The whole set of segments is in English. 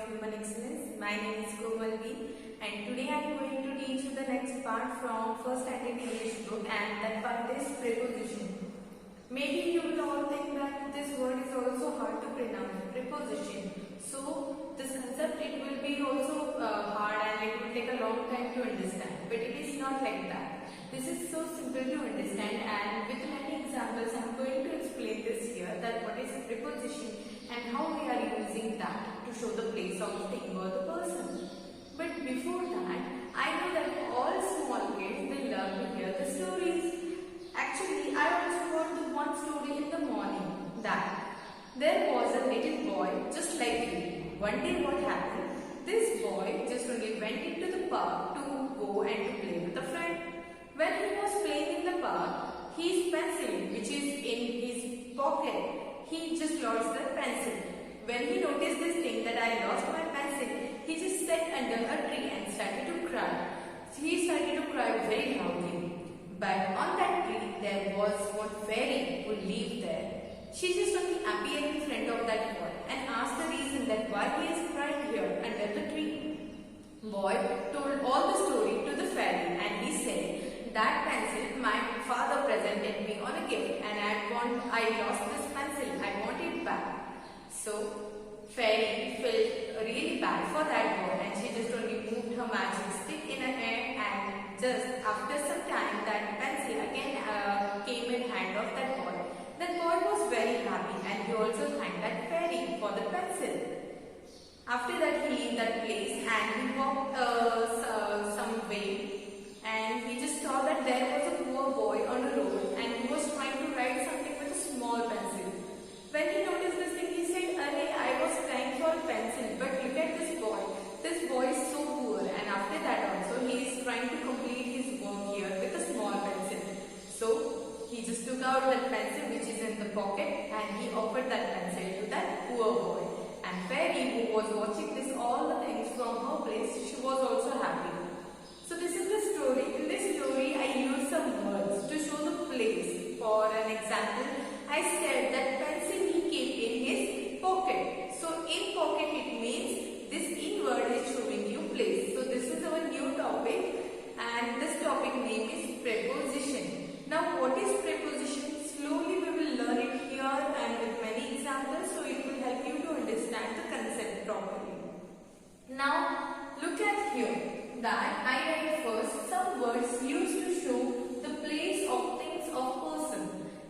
of Human Excellence. My name is Komal B, and today I am going to teach you the next part from first standard English book, and that part is preposition. Maybe you will all think that this word is also hard to pronounce, preposition. So this concept, it will be also hard and it will take a long time to understand, but it is not like that. This is so simple to understand, and with many examples I am going to explain this here, that what is a preposition and how we are using that to show the place of the thing or the person. But before that, I know that all small kids, they love to hear the stories. Actually, I also heard the one story in the morning, that there was a little boy just like you. One day what happened? This boy just only went into the park to go and to play with a friend. When he was playing in the park, his pencil, which is in his pocket, he just lost the pencil. When he noticed this thing, that I lost my pencil, he just sat under a tree and started to cry. He started to cry very loudly. But on that tree, there was one fairy who lived there. She just only appeared in front of that boy and asked the reason that why he is crying here under the tree. Boy told all the story to the fairy, and he said, that pencil my father presented me on a gift, and I lost this pencil. I want it back. So fairy felt really bad for that boy, and she just only moved her magic stick in her air, and just after some time that pencil again came in hand of that boy. That boy was very happy, and he also thanked that fairy for the pencil. After that, he in that place, and he walked some way, and he just saw that there was a poor boy on the road, and he was trying to write something with a small pencil. When he noticed this thing, he said, "Arey, I was trying for a pencil, but look at this boy. This boy is so poor." And after that also, he is trying to complete his work here with a small pencil. So he just took out that pencil which is in the pocket, and he offered that pencil to that poor boy. And fairy, who was watching this all the things from her place, she was also happy. So this is the story. In this story, I used some words to show the place. For an example, I said that pencil he kept in his pocket. So in pocket, it means this in word is showing you place. So this is our new topic, and this topic name is preposition. Now what is preposition? Slowly we will learn it here and with many examples, so it will help you to understand the concept properly. Now look at here, that I write first some words used to show the place of things of person.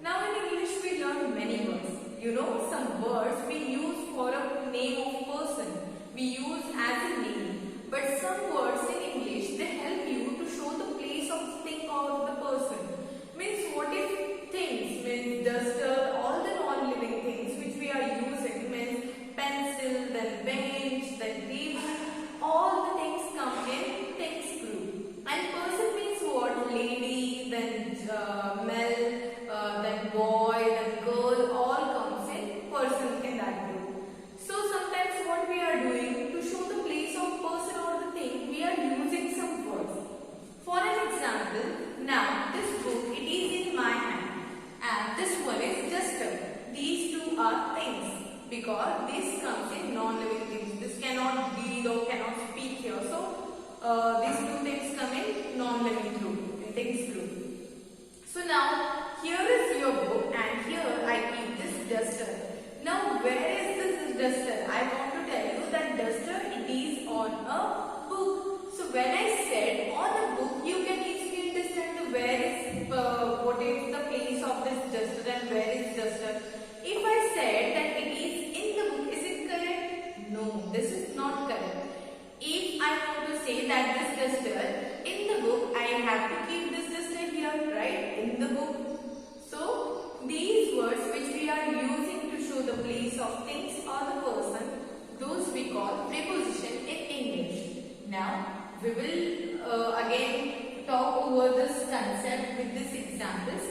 Now in English we learn many words. You know, some words we use for a name of person, we use as a name. But some words in English, they help you to show the place of thing or the person. Means what if things, means duster, all the non-living things which we are using, means pencil, then bench, then table, all the things come in things group. And person means what? Lady, then male, then boy, then girl, all comes in person in that group. So sometimes what we are doing to show the place of person or the thing, we are using some words. For an example, now this book, it is in my hand, and this one is duster. These two are things, because this comes in non-living things. This cannot breathe or cannot speak here. So these two things come in non-living group, in things group. So now here is your book, and here I keep this duster. Now where is this duster? I want to tell you that duster, it is on a book. So when I said on a book, you can easily understand where is what is the place of this duster and where is duster. If I said that it is in the book, is it correct? No, this is not correct. If I want to say that this duster in the book, I have to keep this duster here, right? In the book. So these words which we are using to show the place of things or the person, those we call preposition in English. Now we will again talk over this concept with these examples.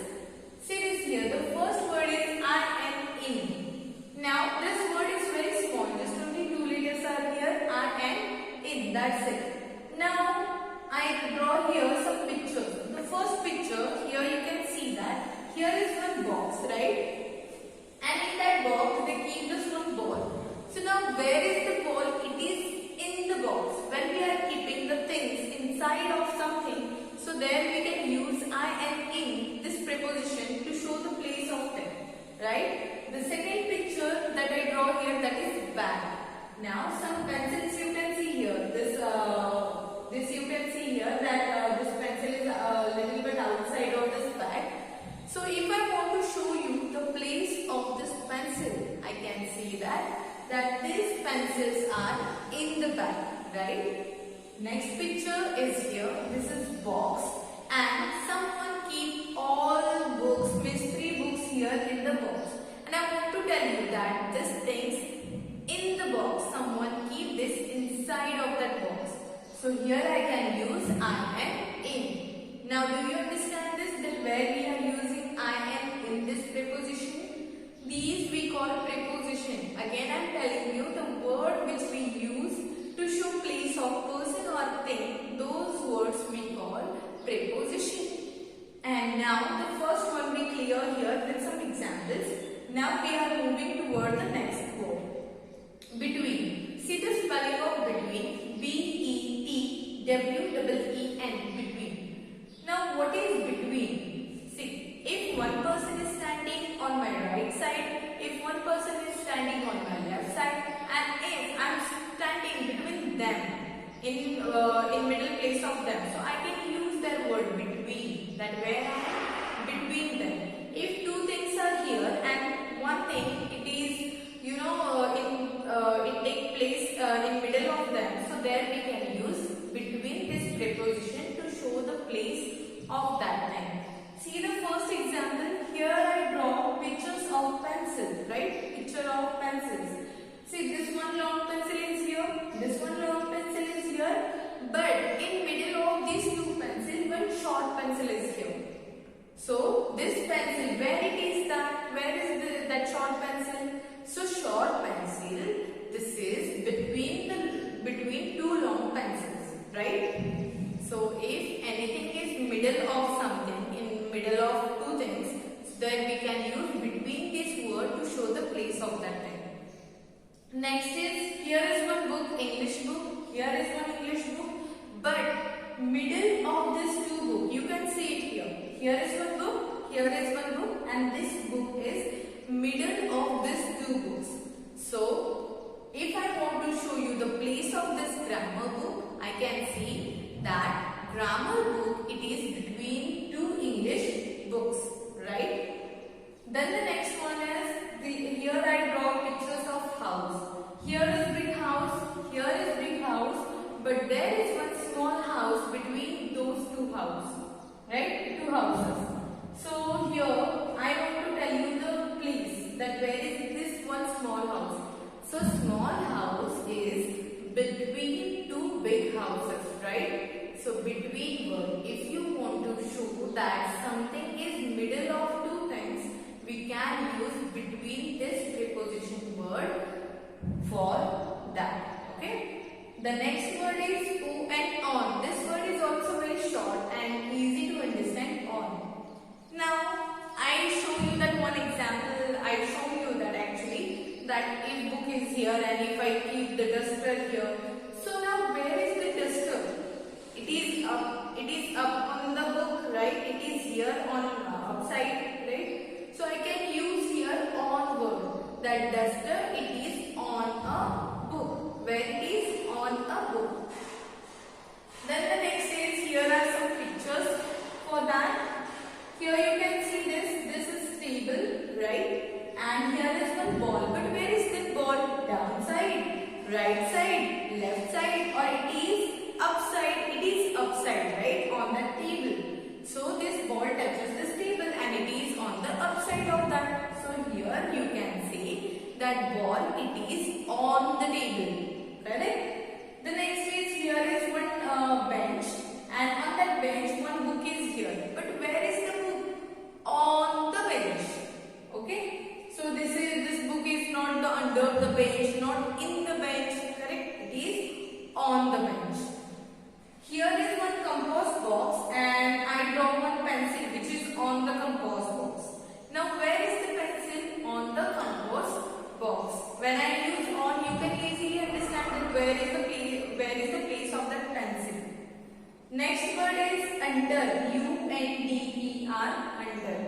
See this here, the first word is I am in. Now this word is very small, just only 2 letters are here, I am in, that's it. Now I draw here some pictures. The first picture, here you can see that here is one box, right? And in that box they keep this one ball. So now where is the ball? It is So there we can use I and in, this preposition, to show the place of them, right? The second picture that I draw here, that is bag. Now some pencils you can see here. This you can see here that this pencil is a little bit outside of this bag. So if I want to show you the place of this pencil, I can see that these pencils are in the bag, right? Next picture is here. This is box, and someone keep all books, means 3 books here in the box. And I want to tell you that these things in the box, someone keep this inside of that box. So here I can use I and in. Now do you understand this, that where we are using I and in this preposition? These we call preposition. Again I am telling you, the word which we use to show place of person or thing, those words we call preposition. And now the first one we clear here with some examples. Now we are moving toward the next word. Between. See the spelling of between. B-E-T-W-E-E-N. Between. Now what is between? See, if one person is standing on my right side, if one person is standing on my left side, and if I am standing between them, in middle place of them, so I can use that word between. That where I am between them. If two things are here and one thing it is, it take place in middle of them, so there we can use between this preposition to show the place of that thing. See the first example. Here I draw pictures of pencils, right? Picture of pencils. See, this one long pencil is here, this one long pencil is here, but in middle of these two pencils, one short pencil is here. So this pencil, where it is that? Where is that short pencil? So short pencil, this is between two long pencils, right? So if anything is middle of something, in middle of two things, so then we can use between this word to show the place of that thing. Next is, here is one book, English book, here is one English book, but middle of these two books, you can see it here. Here is one book, here is one book, and this book is middle of these two books. So, if I want to show you the place of this grammar book, I can see that grammar book, it is between two English books, right? Then the next one is, here I draw pictures of house. Here is big house, here is big house, but there is one small house between those two houses, right? Two houses. So here I want to tell you the place, that where is this one small house. So small house is between two big houses, right? So between word, if you want to show that something is middle of two things, we can use between this preposition word for that. Okay. The next word is o and on. This word is also very short and easy to understand. On. Now I show you that one example. I show you that actually that if book is here and if I keep the duster here. So now where is the duster? It is up on the book, right? It is here on upside, right? So I can use here on word. That duster, it is on a book. Where it is on a book. Then the next is, here are some pictures. For that, here you can see this is table, right? And here is one ball. But where is this ball? Downside, right side, left side, or it is upside? It is upside, right? On the table. So this ball touches this table and it is on the upside of that. So here you can see that ball, it is on the table. Correct? The next is, here is one bench, and on that bench one book is here. But where is the book? On the bench. Okay? So this book is not under the bench, not in the bench. Correct? It is on the bench. Here is one compass box, and I draw one pencil which is on the compass box. Now where is the pencil? On the compass box. When I use on, you can easily understand that where is the place of that pencil. Next word is under. U-N-D-E-R. Under.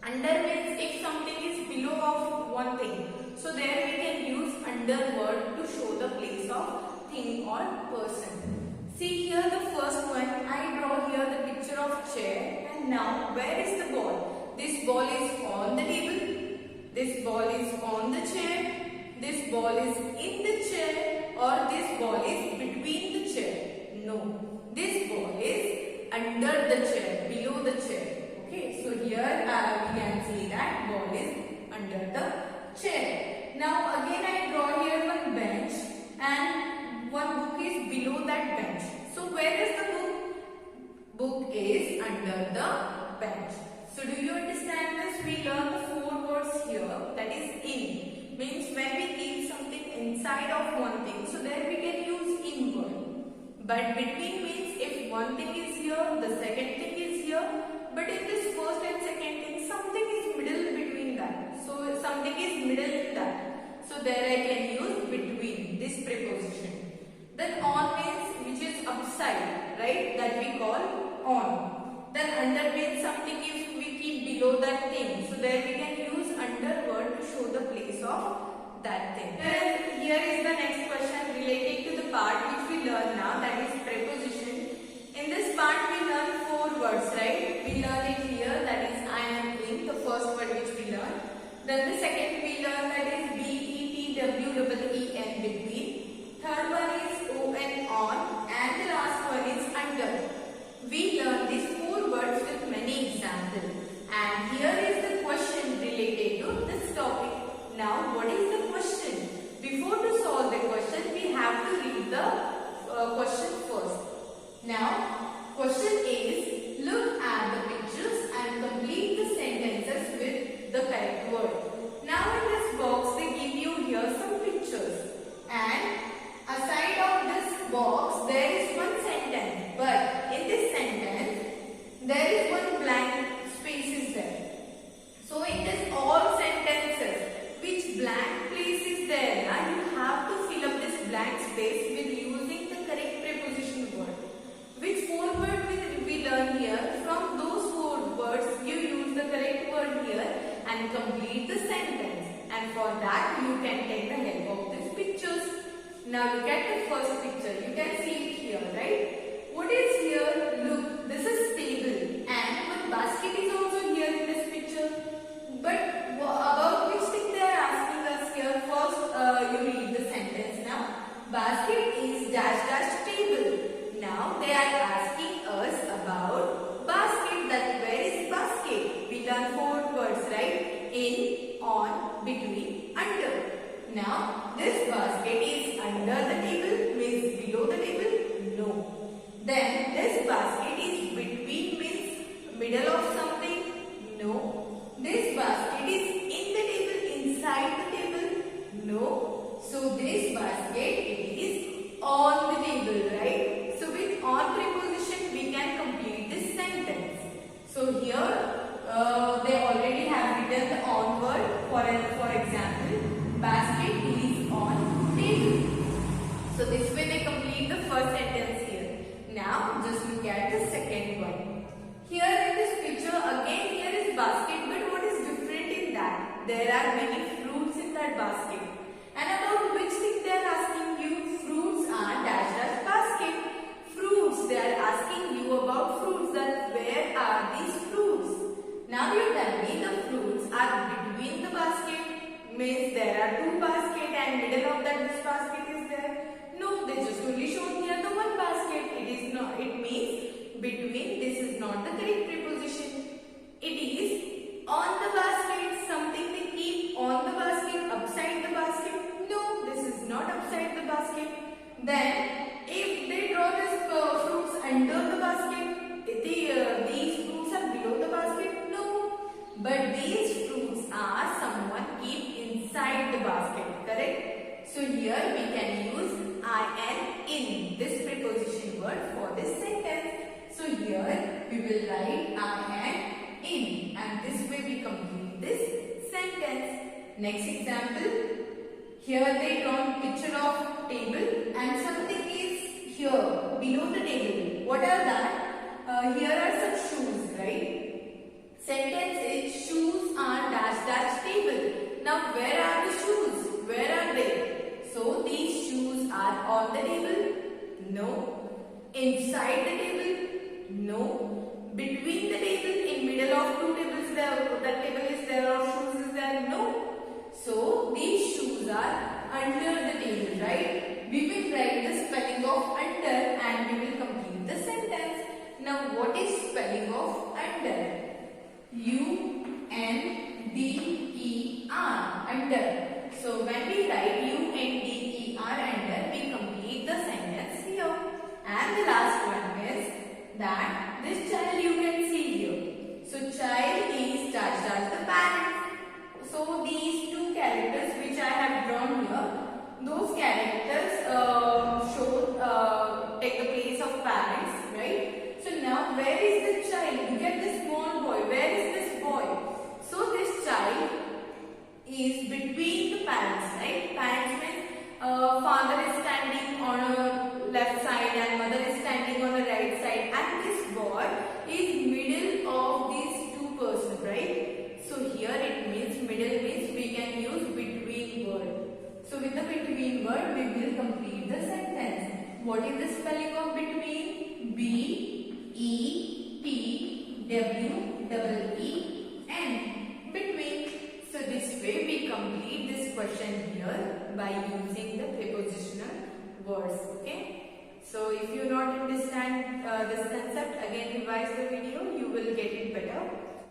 Under means if something is below of one thing. So there we can use under word to show the place of thing or person. See here the first one. I draw here the picture of chair. And now where is the ball? This ball is on the table. This ball is on the chair. This ball is in the chair, or this ball is between the chair. No, this ball is under the chair, below the chair. Okay, so here we can see that ball is under the chair. Now again I draw here one bench and one book is below that bench. So where is the book? Book is under the bench. So do you understand this? We learn the 4 words here. That is in. Means when we keep something inside of one thing. So there we can use in word. But between means if one thing is here, the second thing is here. But in this first and second thing, something is middle between that. So something is middle in that. So there I can use between, this preposition. Then on means which is upside, right? That we call on. Then under means something if we keep below that thing. So there we can use under word to show the place of that thing. Then here is the next question related to the part which we learn now, that is preposition. In this part we learn 4 words, right? We learn it here, that is I am in, the first word which we learn. Then the second we learn, that is B-E-T-W-E-E-N, between. Third one is O-N, on, and the last one is under. We learn these 4 words with many examples. And here is the question related to this topic. Now what is the question? Before to solve the question, we have to read the question first. Now question is, look at the pictures and complete the sentences with the correct word. Now in this box they give you here some pictures, and aside of this box there is one sentence, but in this sentence there is one blank space is there. So in this all sentences, which blank place is there? Now you have to fill up this blank space with using the correct preposition word. Which 4 words we learn here? From those 4 words you use the correct word here and complete the sentence. And for that you can take the help of these pictures. Now look at the first picture. You can see it here, right? What is here? Look, this is table and one basket is also here in this picture. But about which thing they are asking us here? First you read the sentence now. Basket is dash dash table. Now they are asking us about basket. That where is basket? We learn 4 words, right? In, on, between, under. Now this basket is under the table, means below the table? No. Then this basket is between, means middle of something? No. This basket is in the table, inside the table? No. So this basket is on the table, right? So with on preposition we can complete this sentence. So here they already have written the on word. For example, basket is on table. So this way they complete the first sentence here. Now just look at the second one. Here in this picture again here is basket, but what is different in that? There are many fruits in that basket. And about which thing they are asking you? Fruits are dash dash basket. Fruits, they are asking you about fruits, that where are these fruits? Now you tell me the fruits are between the basket, means there are 2 baskets and middle of that this basket is there. No, they just only show here the one basket. It is not, it means between. This is not the correct preposition. It is on the basket, something they keep on the basket, upside the basket. No, this is not upside the basket. Then if they draw this fruits under the basket, these fruits are below the basket? No. But these fruits are someone keep inside the basket, correct? So here we can use I am in, this preposition word for this sentence. So here we will write I am in, and this way we complete this sentence. Next example. Here they draw picture of table and something is here below the table. What are that? Here are some shoes, right? Sentence is shoes are dash dash table. Now where are the shoes? Where are they? So these shoes are on the table? No. Inside the table? No. Between the table? In middle of two tables that table is there or shoes is there? No. So these shoes are under the table, right? We will write the spelling of under and we will complete the sentence. Now what is spelling of under? U-N-D-E-R, under. So when we write U-N-D-E-R under, we complete the sentence here. And the last one is that this child you can see here. So child is dash dash the parent. So these two characters which I have drawn here, those characters take the place of parents, right? So now where is the child? Look at this small boy. Where is this boy? So this child is between the parents, right? Parents means father is standing on a left side and mother is standing on the right side, and this boy is middle of these two persons, right? So here it means middle means we can use between word. So with the between word we will complete the sentence. What is the spelling of between? B-E-T-W-E-E-N. Between. So this way we complete this question here by using the prepositional words. Okay. So if you not understand this concept, again revise the video, you will get it better.